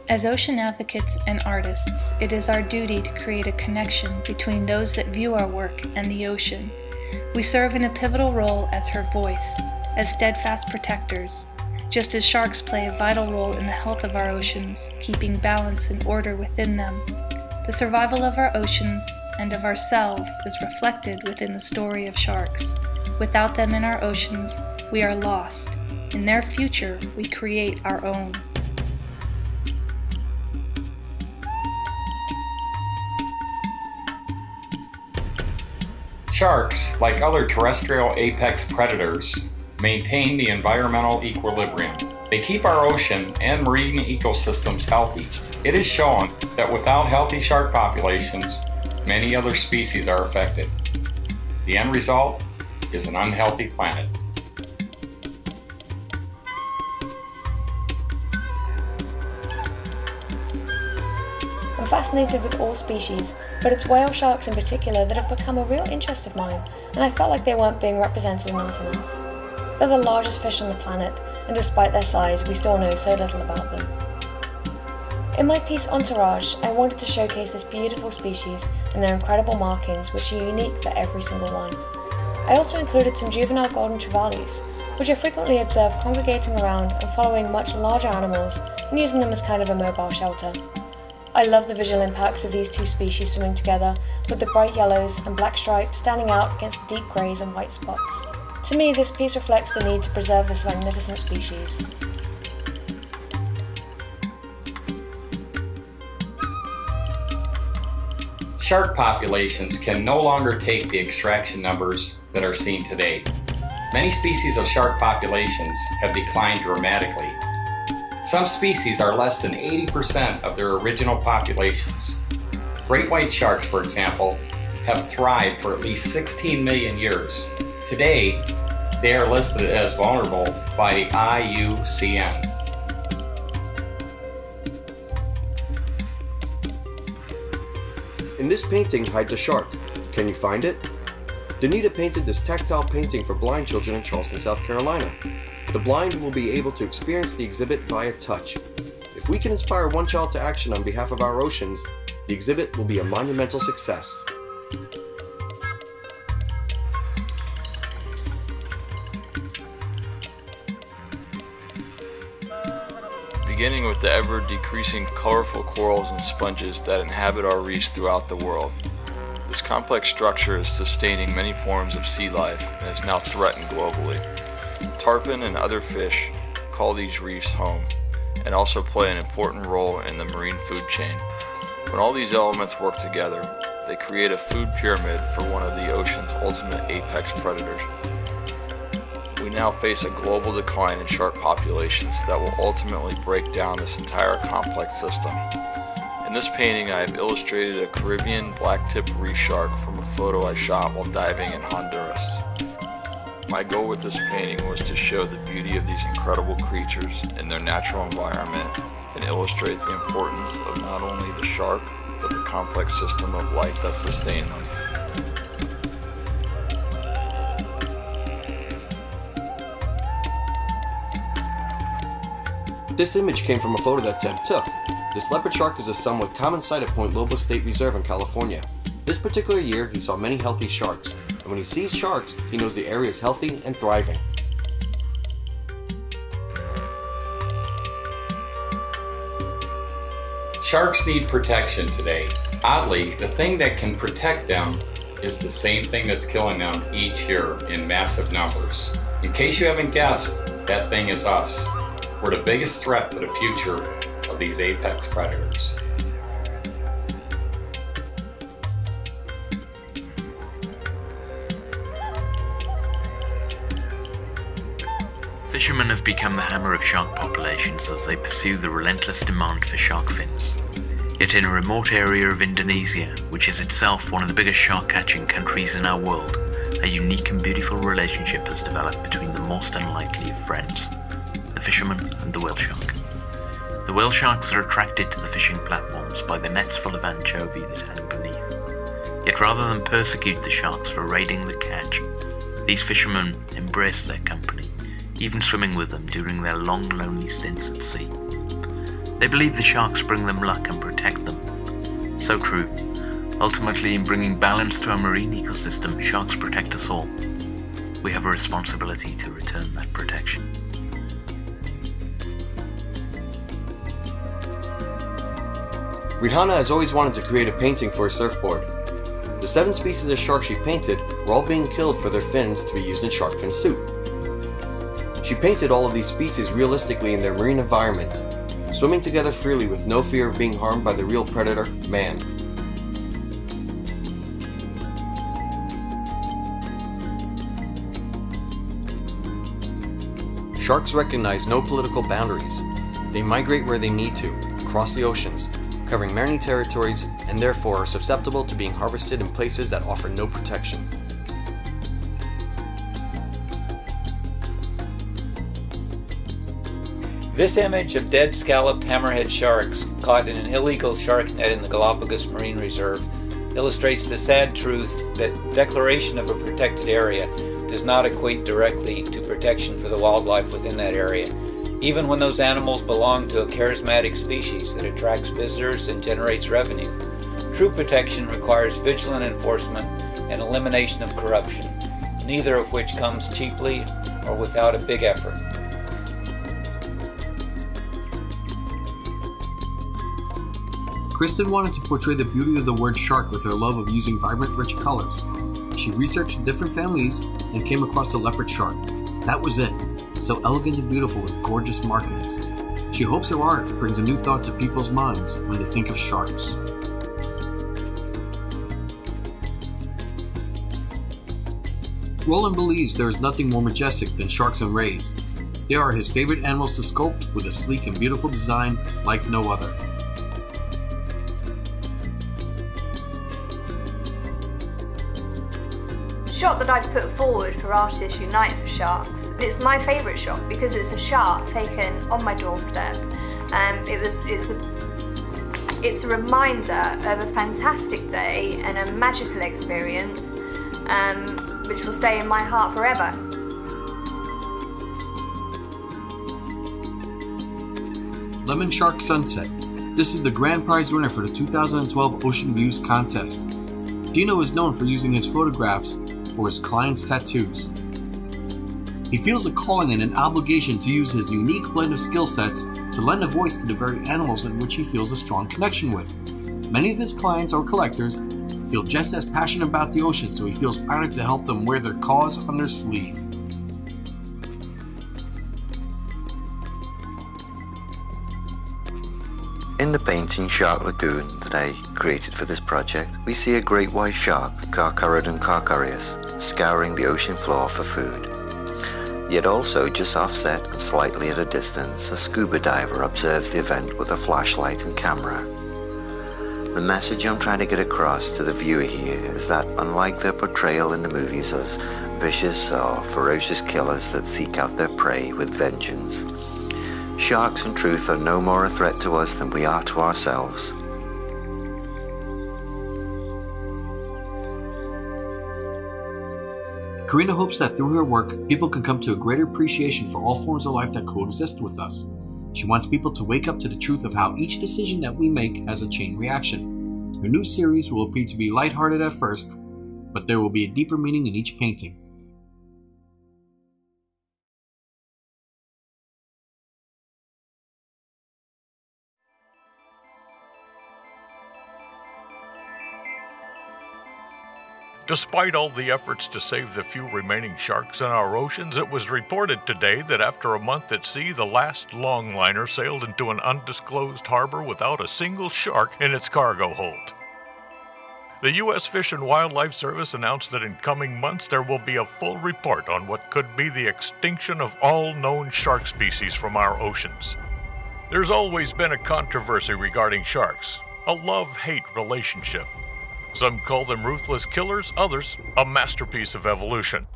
As ocean advocates and artists, it is our duty to create a connection between those that view our work and the ocean. We serve in a pivotal role as her voice, as steadfast protectors, just as sharks play a vital role in the health of our oceans, keeping balance and order within them. The survival of our oceans and of ourselves is reflected within the story of sharks. Without them in our oceans, we are lost. In their future, we create our own. Sharks, like other terrestrial apex predators, maintain the environmental equilibrium. They keep our ocean and marine ecosystems healthy. It is shown that without healthy shark populations, many other species are affected. The end result is an unhealthy planet. I'm fascinated with all species, but it's whale sharks in particular that have become a real interest of mine, and I felt like they weren't being represented enough. They're the largest fish on the planet, and despite their size, we still know so little about them. In my piece Entourage, I wanted to showcase this beautiful species and their incredible markings, which are unique for every single one. I also included some juvenile golden trevallies, which I frequently observe congregating around and following much larger animals and using them as kind of a mobile shelter. I love the visual impact of these two species swimming together, with the bright yellows and black stripes standing out against the deep greys and white spots. To me, this piece reflects the need to preserve this magnificent species. Shark populations can no longer take the extraction numbers that are seen today. Many species of shark populations have declined dramatically. Some species are less than 80% of their original populations. Great white sharks, for example, have thrived for at least 16 million years. Today, they are listed as vulnerable by the IUCN. In this painting hides a shark. Can you find it? Danita painted this tactile painting for blind children in Charleston, South Carolina. The blind will be able to experience the exhibit via touch. If we can inspire one child to action on behalf of our oceans, the exhibit will be a monumental success. Beginning with the ever-decreasing colorful corals and sponges that inhabit our reefs throughout the world. This complex structure is sustaining many forms of sea life and is now threatened globally. Tarpon and other fish call these reefs home and also play an important role in the marine food chain. When all these elements work together, they create a food pyramid for one of the ocean's ultimate apex predators. We now face a global decline in shark populations that will ultimately break down this entire complex system. In this painting, I have illustrated a Caribbean black-tip reef shark from a photo I shot while diving in Honduras. My goal with this painting was to show the beauty of these incredible creatures in their natural environment and illustrate the importance of not only the shark, but the complex system of life that sustains them. This image came from a photo that Ted took. This leopard shark is a somewhat common sight at Point Lobos State Reserve in California. This particular year, he saw many healthy sharks, and when he sees sharks, he knows the area is healthy and thriving. Sharks need protection today. Oddly, the thing that can protect them is the same thing that's killing them each year in massive numbers. In case you haven't guessed, that thing is us. We're the biggest threat to the future of these apex predators. Fishermen have become the hammer of shark populations as they pursue the relentless demand for shark fins. Yet in a remote area of Indonesia, which is itself one of the biggest shark-catching countries in our world, a unique and beautiful relationship has developed between the most unlikely of friends, the fisherman and the whale shark. The whale sharks are attracted to the fishing platforms by the nets full of anchovy that hang beneath. Yet rather than persecute the sharks for raiding the catch, these fishermen embrace their company, even swimming with them during their long, lonely stints at sea. They believe the sharks bring them luck and protect them. So true. Ultimately, in bringing balance to our marine ecosystem, sharks protect us all. We have a responsibility to return that protection. Rihanna has always wanted to create a painting for a surfboard. The 7 species of sharks she painted were all being killed for their fins to be used in shark fin soup. She painted all of these species realistically in their marine environment, swimming together freely with no fear of being harmed by the real predator, man. Sharks recognize no political boundaries. They migrate where they need to, across the oceans, covering many territories, and therefore are susceptible to being harvested in places that offer no protection. This image of dead scalloped hammerhead sharks caught in an illegal shark net in the Galapagos Marine Reserve illustrates the sad truth that declaration of a protected area does not equate directly to protection for the wildlife within that area, even when those animals belong to a charismatic species that attracts visitors and generates revenue. True protection requires vigilant enforcement and elimination of corruption, neither of which comes cheaply or without a big effort. Kristen wanted to portray the beauty of the word shark with her love of using vibrant, rich colors. She researched different families and came across the leopard shark. That was it. So elegant and beautiful with gorgeous markings. She hopes her art brings a new thought to people's minds when they think of sharks. Roland believes there is nothing more majestic than sharks and rays. They are his favorite animals to sculpt with a sleek and beautiful design like no other. The shot that I've put forward for Artists Unite for Sharks, it's my favourite shot because it's a shark taken on my doorstep. It's a reminder of a fantastic day and a magical experience which will stay in my heart forever. Lemon Shark Sunset. This is the grand prize winner for the 2012 Ocean Views contest. Dino is known for using his photographs for his clients' tattoos. He feels a calling and an obligation to use his unique blend of skill sets to lend a voice to the very animals in which he feels a strong connection with. Many of his clients or collectors feel just as passionate about the ocean, so he feels honored to help them wear their cause on their sleeve. In the painting Shark Lagoon that I created for this project, we see a great white shark, Carcharodon carcharias, scouring the ocean floor for food. Yet also, just offset and slightly at a distance, a scuba diver observes the event with a flashlight and camera. The message I'm trying to get across to the viewer here is that unlike their portrayal in the movies as vicious or ferocious killers that seek out their prey with vengeance, sharks in truth are no more a threat to us than we are to ourselves. Karina hopes that through her work, people can come to a greater appreciation for all forms of life that coexist with us. She wants people to wake up to the truth of how each decision that we make has a chain reaction. Her new series will appear to be lighthearted at first, but there will be a deeper meaning in each painting. Despite all the efforts to save the few remaining sharks in our oceans, it was reported today that after a month at sea, the last longliner sailed into an undisclosed harbor without a single shark in its cargo hold. The U.S. Fish and Wildlife Service announced that in coming months there will be a full report on what could be the extinction of all known shark species from our oceans. There's always been a controversy regarding sharks, a love-hate relationship. Some call them ruthless killers, others a masterpiece of evolution.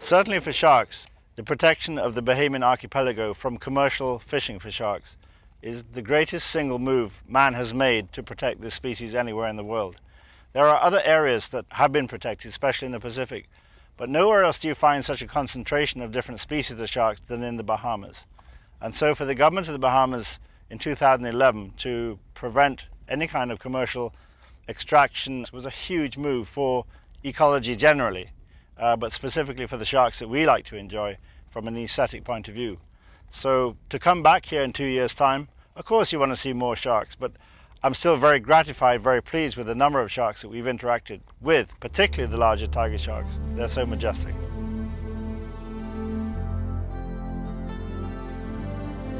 Certainly for sharks, the protection of the Bahamian archipelago from commercial fishing for sharks is the greatest single move man has made to protect this species anywhere in the world. There are other areas that have been protected, especially in the Pacific, but nowhere else do you find such a concentration of different species of sharks than in the Bahamas. And so for the government of the Bahamas in 2011 to prevent any kind of commercial extraction was a huge move for ecology generally, but specifically for the sharks that we like to enjoy from an aesthetic point of view. So to come back here in 2 years' time, of course you want to see more sharks, but I'm still very gratified, very pleased with the number of sharks that we've interacted with, particularly the larger tiger sharks. They're so majestic.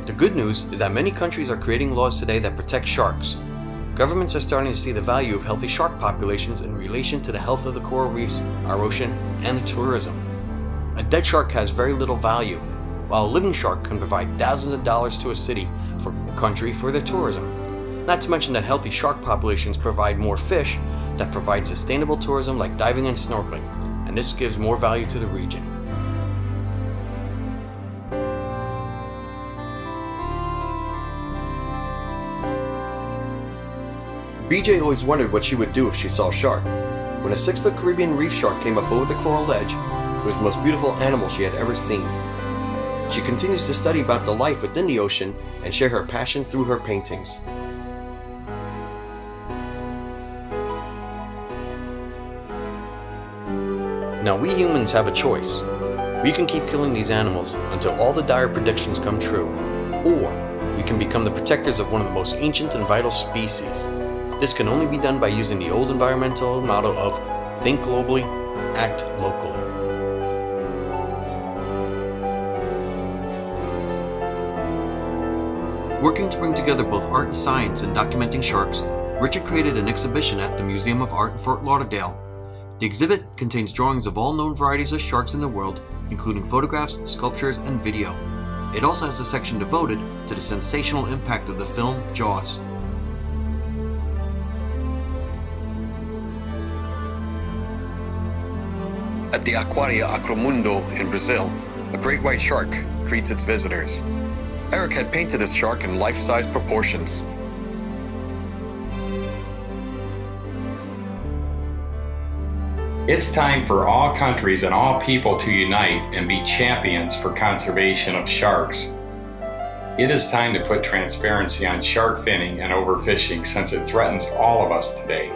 The good news is that many countries are creating laws today that protect sharks. Governments are starting to see the value of healthy shark populations in relation to the health of the coral reefs, our ocean, and the tourism. A dead shark has very little value, while a living shark can provide thousands of dollars to a city or country for their tourism. Not to mention that healthy shark populations provide more fish that provide sustainable tourism like diving and snorkeling, and this gives more value to the region. BJ always wondered what she would do if she saw a shark. When a 6-foot Caribbean reef shark came up over the coral edge, it was the most beautiful animal she had ever seen. She continues to study about the life within the ocean and share her passion through her paintings. Now we humans have a choice. We can keep killing these animals until all the dire predictions come true, or we can become the protectors of one of the most ancient and vital species. This can only be done by using the old environmental motto of think globally, act locally. Working to bring together both art and science in documenting sharks, Richard created an exhibition at the Museum of Art in Fort Lauderdale. The exhibit contains drawings of all known varieties of sharks in the world, including photographs, sculptures, and video. It also has a section devoted to the sensational impact of the film Jaws. At the Aquaria Acromundo in Brazil, a great white shark greets its visitors. Eric had painted this shark in life-size proportions. It's time for all countries and all people to unite and be champions for conservation of sharks. It is time to put transparency on shark finning and overfishing since it threatens all of us today.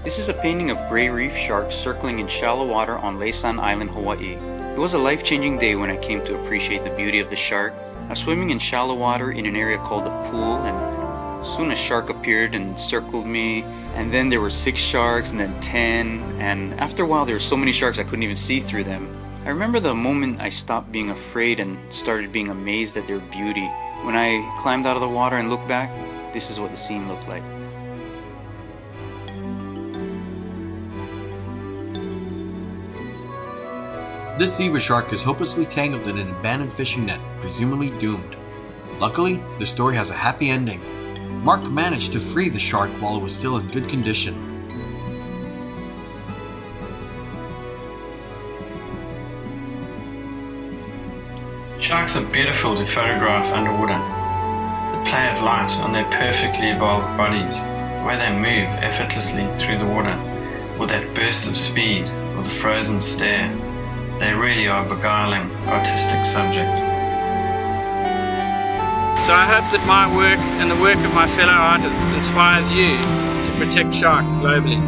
This is a painting of gray reef sharks circling in shallow water on Laysan Island, Hawaii. It was a life-changing day when I came to appreciate the beauty of the shark. I was swimming in shallow water in an area called the pool, and soon a shark appeared and circled me, and then there were 6 sharks and then 10, and after a while there were so many sharks I couldn't even see through them. I remember the moment I stopped being afraid and started being amazed at their beauty. When I climbed out of the water and looked back, this is what the scene looked like. This zebra shark is hopelessly tangled in an abandoned fishing net, presumably doomed. Luckily, the story has a happy ending. Mark managed to free the shark while it was still in good condition. Sharks are beautiful to photograph underwater. The play of light on their perfectly evolved bodies, the way they move effortlessly through the water, or that burst of speed, or the frozen stare. They really are beguiling, artistic subjects. So I hope that my work and the work of my fellow artists inspires you to protect sharks globally.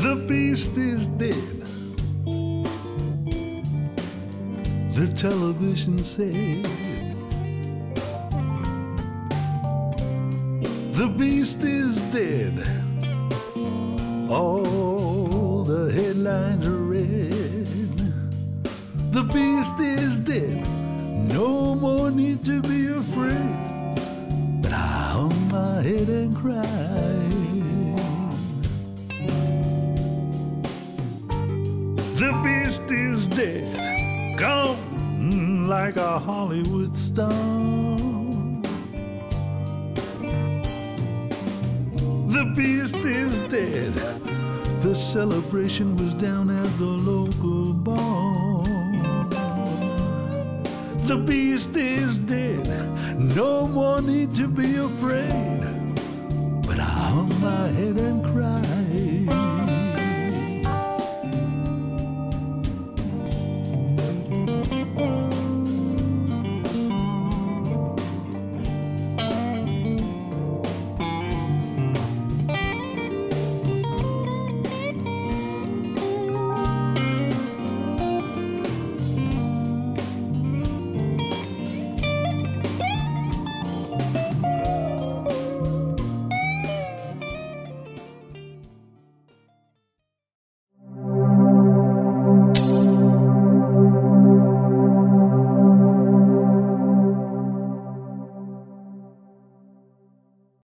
The beast is dead, television said. The beast is dead. All the headlines are red. The beast is dead. No more need to be afraid. But I hung my head and cried. The beast is dead, gone like a Hollywood star. The beast is dead. The celebration was down at the local bar. The beast is dead. No more need to be afraid. But I hung my head and cried.